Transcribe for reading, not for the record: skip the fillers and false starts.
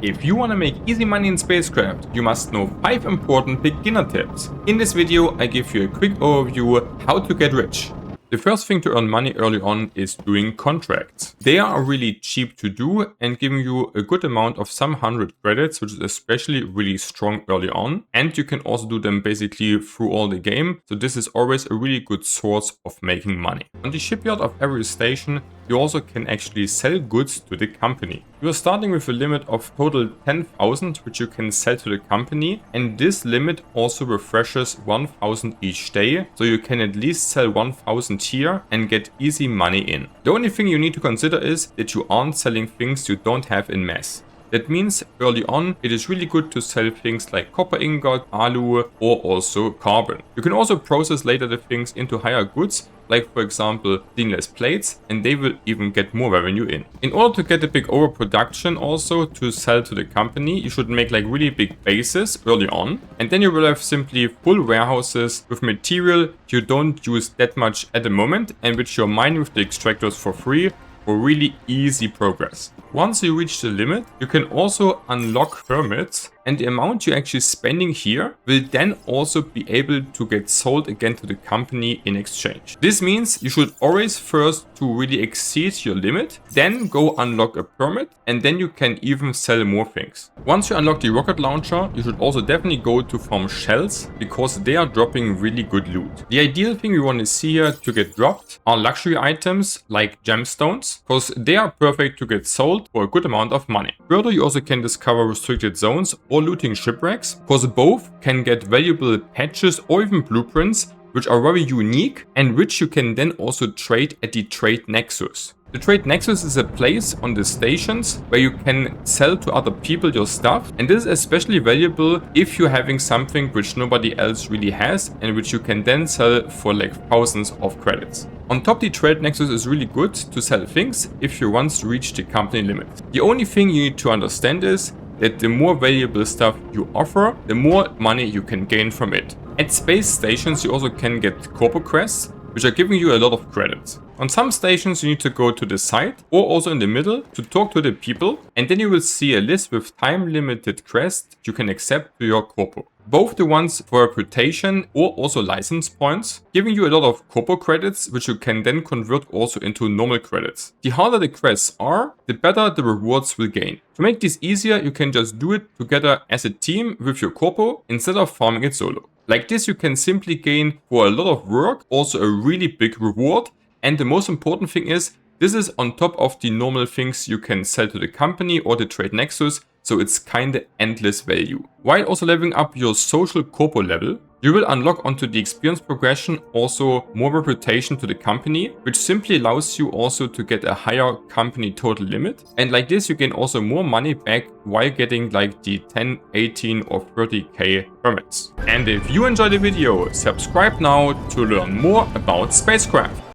If you want to make easy money in SpaceCraft, you must know 5 important beginner tips. In this video, I give you a quick overview how to get rich. The first thing to earn money early on is doing contracts. They are really cheap to do and giving you a good amount of some 100 credits, which is especially really strong early on. And you can also do them basically through all the game. So this is always a really good source of making money. On the shipyard of every station, you also can actually sell goods to the company. You are starting with a limit of total 10,000, which you can sell to the company. And this limit also refreshes 1,000 each day. So you can at least sell 1,000 here and get easy money in. The only thing you need to consider is that you aren't selling things you don't have in mass. That means early on, it is really good to sell things like copper ingot, alu, or also carbon. You can also process later the things into higher goods, like for example, stainless plates, and they will even get more revenue in. In order to get a big overproduction also to sell to the company, you should make like really big bases early on. And then you will have simply full warehouses with material you don't use that much at the moment and which you're mining with the extractors for free for really easy progress. Once you reach the limit, you can also unlock permits, and the amount you're actually spending here will then also be able to get sold again to the company in exchange. This means you should always first to really exceed your limit, then go unlock a permit, and then you can even sell more things. Once you unlock the rocket launcher, you should also definitely go to farm shells because they are dropping really good loot. The ideal thing we want to see here to get dropped are luxury items like gemstones, because they are perfect to get sold for a good amount of money. Further, you also can discover restricted zones or looting shipwrecks, because both can get valuable patches or even blueprints, which are very unique and which you can then also trade at the Trade Nexus. The Trade Nexus is a place on the stations where you can sell to other people your stuff, and this is especially valuable if you're having something which nobody else really has and which you can then sell for like thousands of credits. On top, the Trade Nexus is really good to sell things if you once reach the company limit. The only thing you need to understand is that the more valuable stuff you offer, the more money you can gain from it. At space stations, you also can get corporate quests, which are giving you a lot of credits. On some stations, you need to go to the site or also in the middle to talk to the people, and then you will see a list with time-limited quests you can accept to your corpo. Both the ones for reputation or also license points, giving you a lot of corpo credits, which you can then convert also into normal credits. The harder the quests are, the better the rewards will gain. To make this easier, you can just do it together as a team with your corpo instead of farming it solo. Like this, you can simply gain for a lot of work also a really big reward. And the most important thing is, this is on top of the normal things you can sell to the company or the Trade Nexus, so it's kinda endless value. While also leveling up your social corpo level, you will unlock onto the experience progression also more reputation to the company, which simply allows you also to get a higher company total limit. And like this, you gain also more money back while getting like the 10, 18 or 30k permits. And if you enjoyed the video, subscribe now to learn more about SpaceCraft.